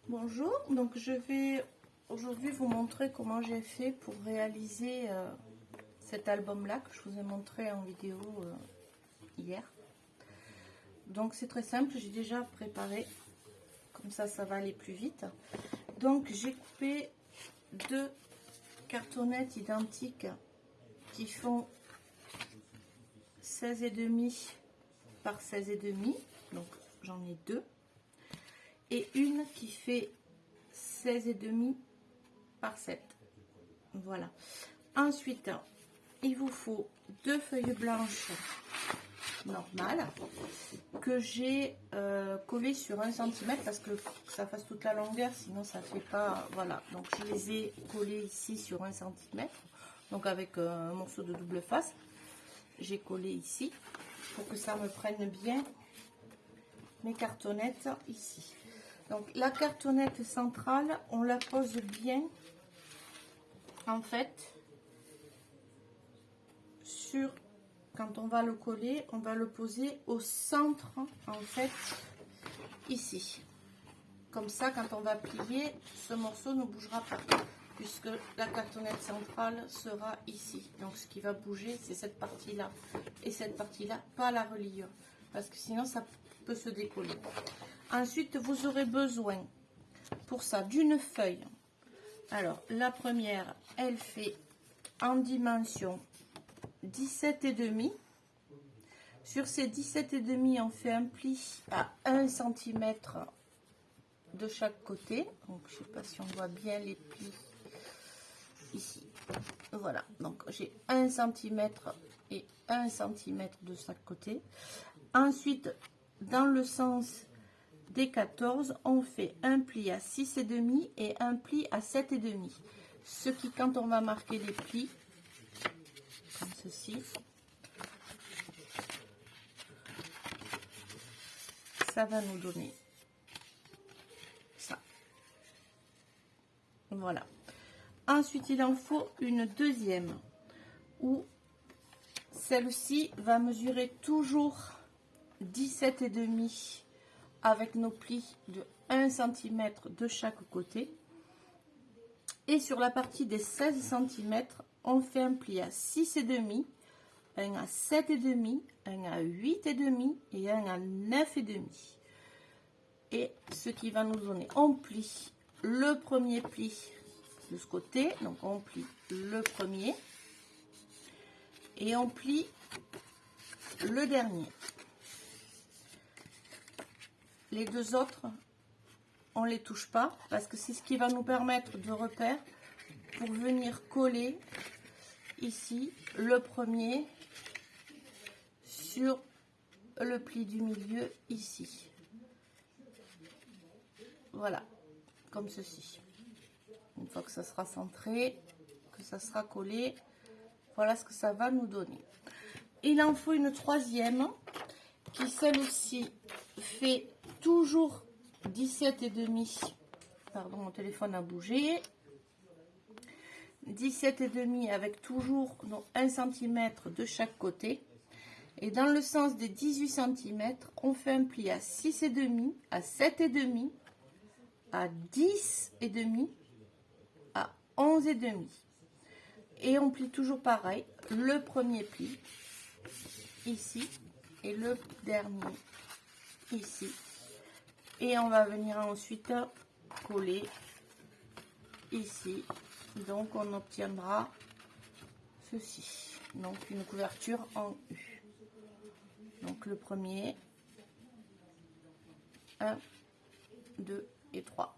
Bonjour, donc je vais aujourd'hui vous montrer comment j'ai fait pour réaliser cet album-là que je vous ai montré en vidéo hier. Donc c'est très simple, j'ai déjà préparé, comme ça va aller plus vite. Donc j'ai coupé deux cartonnettes identiques qui font 16,5 par 16,5, donc j'en ai deux. Et une qui fait 16,5 par 7. Voilà. Ensuite, il vous faut deux feuilles blanches normales que j'ai collées sur 1 cm parce que ça fasse toute la longueur, sinon ça fait pas. Voilà. Donc je les ai collées ici sur 1 cm. Donc avec un morceau de double face, j'ai collé ici pour que ça me prenne bien mes cartonnettes ici. Donc la cartonnette centrale, on la pose bien en fait sur, quand on va le coller, on va le poser au centre en fait ici. Comme ça, quand on va plier, ce morceau ne bougera pas puisque la cartonnette centrale sera ici. Donc ce qui va bouger, c'est cette partie là et cette partie là, pas la reliure, parce que sinon ça peut se décoller. Ensuite, vous aurez besoin pour ça d'une feuille. Alors, la première, elle fait en dimension 17,5. Sur ces 17,5, on fait un pli à 1 cm de chaque côté. Donc, je ne sais pas si on voit bien les plis ici. Voilà, donc j'ai 1 cm et 1 cm de chaque côté. Ensuite, dans le sens des 14, on fait un pli à 6,5 et un pli à 7,5. Ce qui, quand on va marquer les plis, comme ceci, ça va nous donner ça. Voilà. Ensuite, il en faut une deuxième, où celle-ci va mesurer toujours 17,5 avec nos plis de 1 cm de chaque côté. Et sur la partie des 16 cm, on fait un pli à 6,5, un à 7,5, un à 8,5 et un à 9,5. Et ce qui va nous donner, on plie le premier pli de ce côté, donc on plie le premier et on plie le dernier. Les deux autres, on les touche pas parce que c'est ce qui va nous permettre de repère pour venir coller ici le premier sur le pli du milieu ici. Voilà, comme ceci. Une fois que ça sera centré, que ça sera collé, voilà ce que ça va nous donner. Il en faut une troisième qui, celle-ci, fait toujours 17,5. Pardon, mon téléphone a bougé. 17,5 avec toujours 1 cm de chaque côté. Et dans le sens des 18 cm, on fait un pli à 6,5, à 7,5, à 10,5, à 11,5. Et on plie toujours pareil, le premier pli ici et le dernier ici. Et on va venir ensuite coller ici. Donc on obtiendra ceci. Donc une couverture en U. Donc le premier, 1, 2 et 3.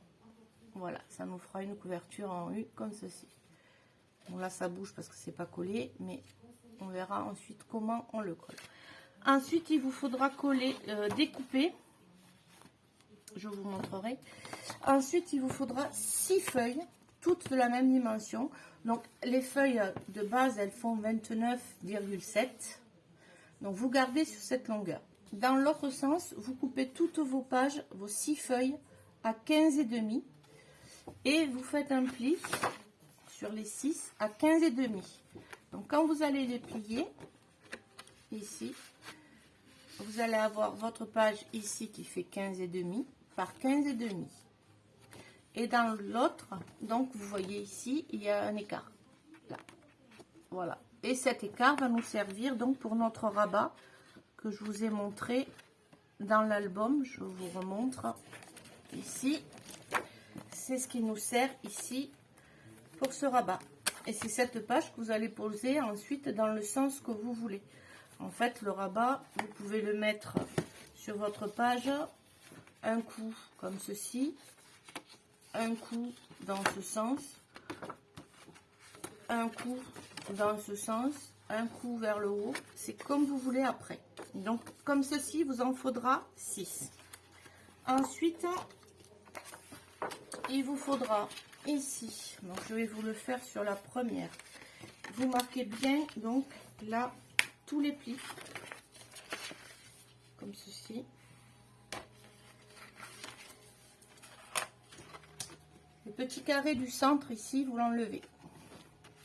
Voilà, ça nous fera une couverture en U comme ceci. Bon là ça bouge parce que c'est pas collé, mais on verra ensuite comment on le colle. Ensuite il vous faudra coller, découper. Je vous montrerai. Ensuite il vous faudra 6 feuilles, toutes de la même dimension. Donc les feuilles de base elles font 29,7. Donc vous gardez sur cette longueur. Dans l'autre sens, vous coupez toutes vos pages, vos 6 feuilles à 15,5 et vous faites un pli sur les 6 à 15,5. Donc quand vous allez les plier ici, vous allez avoir votre page ici qui fait 15,5 par 15,5. Et dans l'autre, donc vous voyez ici, il y a un écart. Là. Voilà. Et cet écart va nous servir donc pour notre rabat que je vous ai montré dans l'album. Je vous remontre ici. C'est ce qui nous sert ici pour ce rabat. Et c'est cette page que vous allez poser ensuite dans le sens que vous voulez. En fait, le rabat, vous pouvez le mettre sur votre page un coup comme ceci, un coup dans ce sens, un coup dans ce sens, un coup vers le haut. C'est comme vous voulez après. Donc, comme ceci, vous en faudra 6. Ensuite, il vous faudra ici, donc je vais vous le faire sur la première. Vous marquez bien donc là tous les plis comme ceci. Le petit carré du centre ici, vous l'enlevez.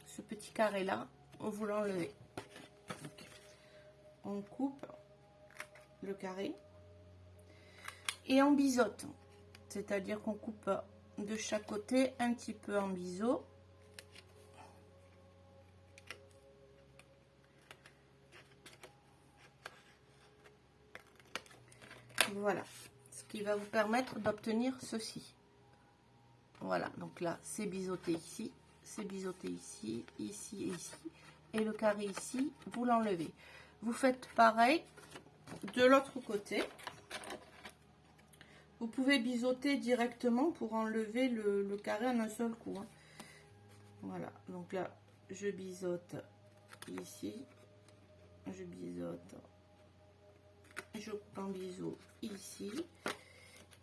Ce petit carré là, vous l'enlevez. On coupe le carré et on biseaute, c'est-à-dire qu'on coupe de chaque côté un petit peu en biseau. Voilà, ce qui va vous permettre d'obtenir ceci. Voilà, donc là c'est biseauté ici, c'est biseauté ici, ici et ici, et le carré ici, vous l'enlevez. Vous faites pareil de l'autre côté. Vous pouvez biseauter directement pour enlever le carré en un seul coup. Hein. Voilà, donc là, je biseaute ici, je biseaute, je coupe en biseau ici,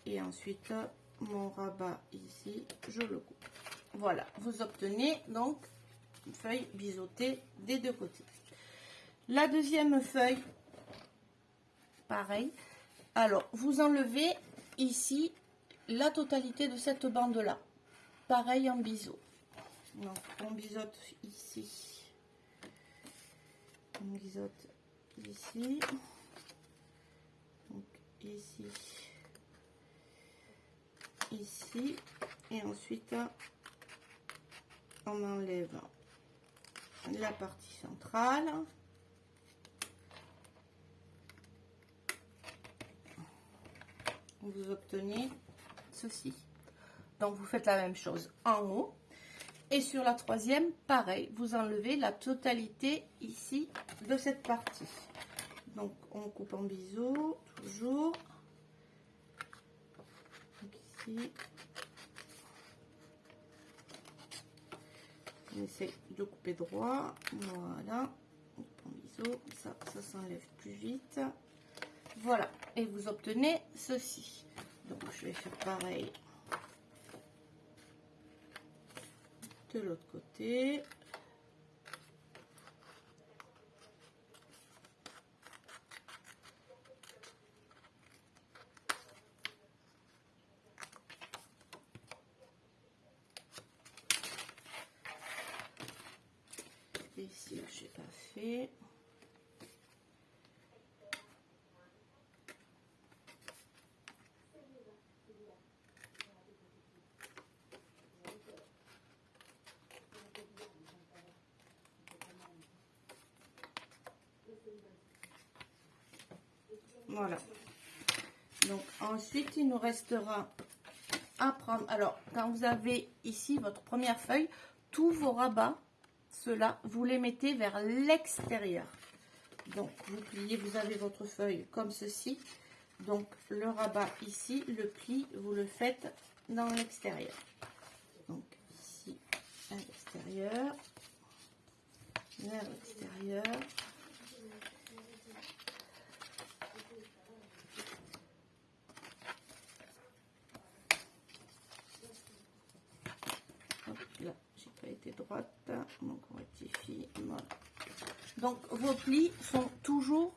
et ensuite, mon rabat ici, je le coupe. Voilà, vous obtenez donc une feuille biseautée des deux côtés. La deuxième feuille, pareil. Alors, vous enlevez ici la totalité de cette bande là, pareil en biseau. Donc on biseaute ici, on biseaute ici, donc ici, ici, et ensuite on enlève la partie centrale. Vous obtenez ceci. Donc vous faites la même chose en haut, et sur la troisième pareil, vous enlevez la totalité ici de cette partie. Donc on coupe en biseau toujours. Donc ici on essaie de couper droit. Voilà, on coupe en biseau, ça s'enlève plus vite. Voilà, et vous obtenez ceci. Donc je vais faire pareil de l'autre côté. Ici, je n'ai pas fait. Voilà. Donc ensuite, il nous restera à prendre. Alors, quand vous avez ici votre première feuille, tous vos rabats, ceux-là, vous les mettez vers l'extérieur. Donc, vous pliez, vous avez votre feuille comme ceci. Donc, le rabat ici, le pli, vous le faites dans l'extérieur. Donc, ici, à l'extérieur, vers l'extérieur. Là, j'ai pas été droite, donc on rectifie. Voilà. Donc vos plis sont toujours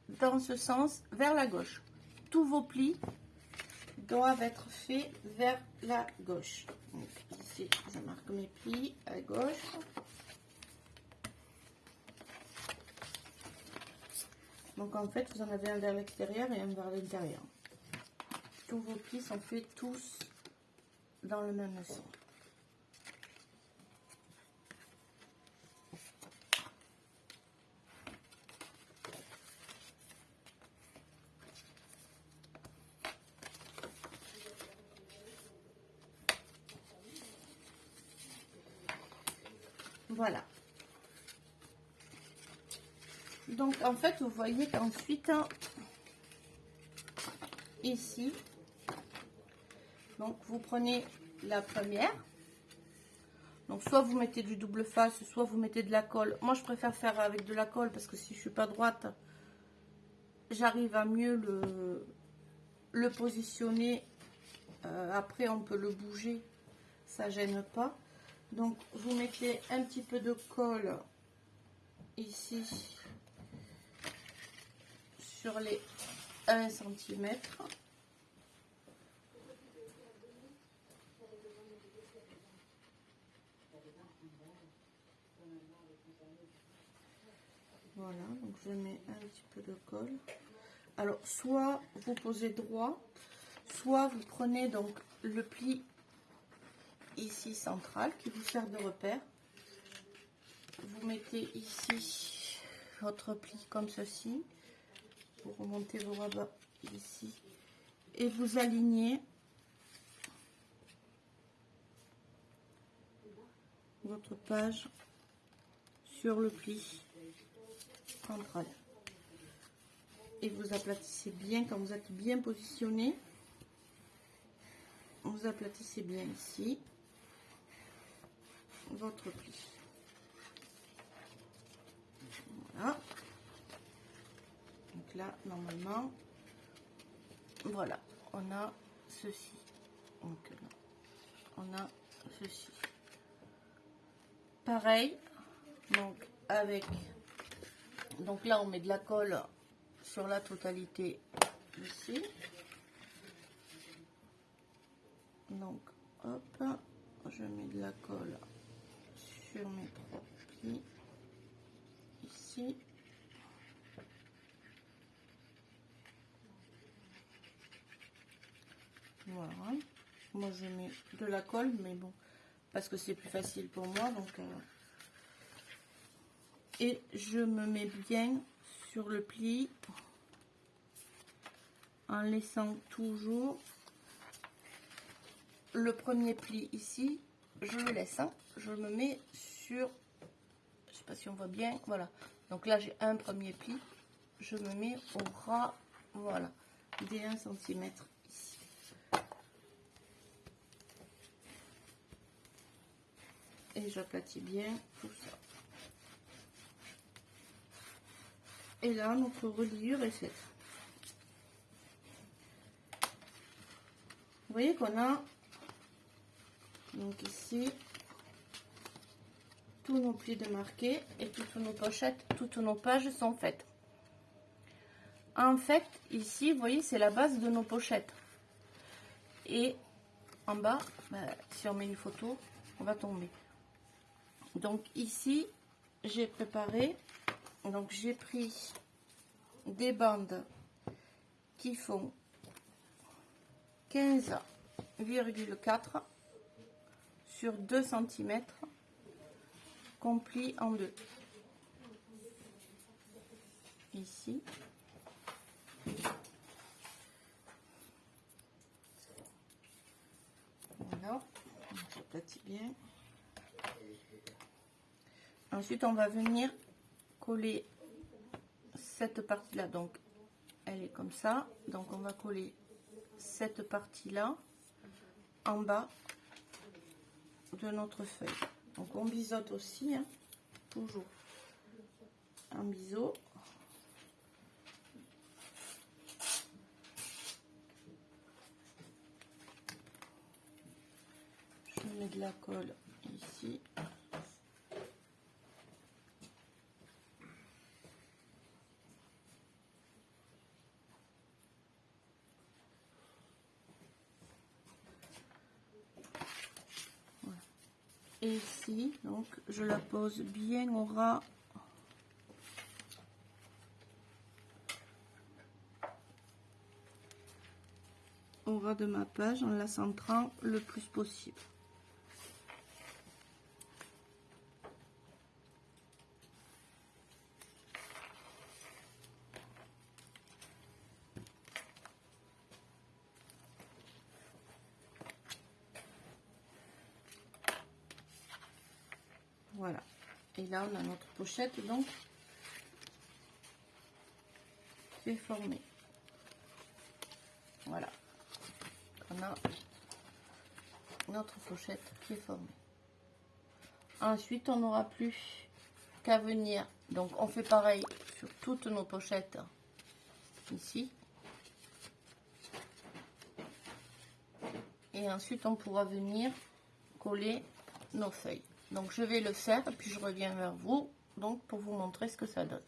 dans ce sens vers la gauche. Tous vos plis doivent être faits vers la gauche. Donc ici, je marque mes plis à gauche. Donc en fait, vous en avez un vers l'extérieur et un vers l'intérieur. Tous vos plis sont faits tous dans le même sens. Voilà. Donc en fait, vous voyez qu'ensuite, ici, donc vous prenez la première. Donc soit vous mettez du double face, soit vous mettez de la colle. Moi, je préfère faire avec de la colle parce que si je suis pas droite, j'arrive à mieux le positionner. Après, on peut le bouger, ça gêne pas. Donc, vous mettez un petit peu de colle ici sur les 1 cm. Voilà, donc je mets un petit peu de colle. Alors, soit vous posez droit, soit vous prenez donc le pli ici central qui vous sert de repère. Vous mettez ici votre pli comme ceci. Vous remontez vos rabats ici et vous alignez votre page sur le pli central. Et vous aplatissez bien quand vous êtes bien positionné. Vous aplatissez bien ici votre pli. Voilà. Donc là, normalement, voilà, on a ceci. Donc là, on a ceci. Pareil, donc avec, donc là, on met de la colle sur la totalité ici. Donc, hop, je mets de la colle sur mes 3 plis ici. Voilà. Moi, je mets de la colle, mais bon, parce que c'est plus facile pour moi. Donc, et je me mets bien sur le pli en laissant toujours le premier pli ici. Je le laisse, hein. Je me mets sur, je sais pas si on voit bien, voilà. Donc là, j'ai un premier pli. Je me mets au ras, voilà, des 1 cm ici. Et j'aplatis bien tout ça. Et là, notre reliure est faite. Vous voyez qu'on a, donc ici, tous nos plis de marqués et toutes nos pochettes, toutes nos pages sont faites. En fait, ici, vous voyez, c'est la base de nos pochettes. Et en bas, si on met une photo, on va tomber. Donc ici, j'ai préparé, donc j'ai pris des bandes qui font 15,4 sur 2 cm qu'on plie en deux. Ici. Voilà, on s'aplatit bien. Ensuite, on va venir coller cette partie-là. Donc, elle est comme ça. Donc, on va coller cette partie-là en bas de notre feuille. Donc, on biseaute aussi, hein, toujours un biseau. Je mets de la colle ici. Voilà. Et ici, donc, je la pose bien au ras . Au ras de ma page en la centrant le plus possible. Voilà. Et là, on a notre pochette, donc, qui est formée. Voilà. On a notre pochette qui est formée. Ensuite, on n'aura plus qu'à venir. Donc, on fait pareil sur toutes nos pochettes. Ici. Et ensuite, on pourra venir coller nos feuilles. Donc, je vais le faire et puis je reviens vers vous donc pour vous montrer ce que ça donne.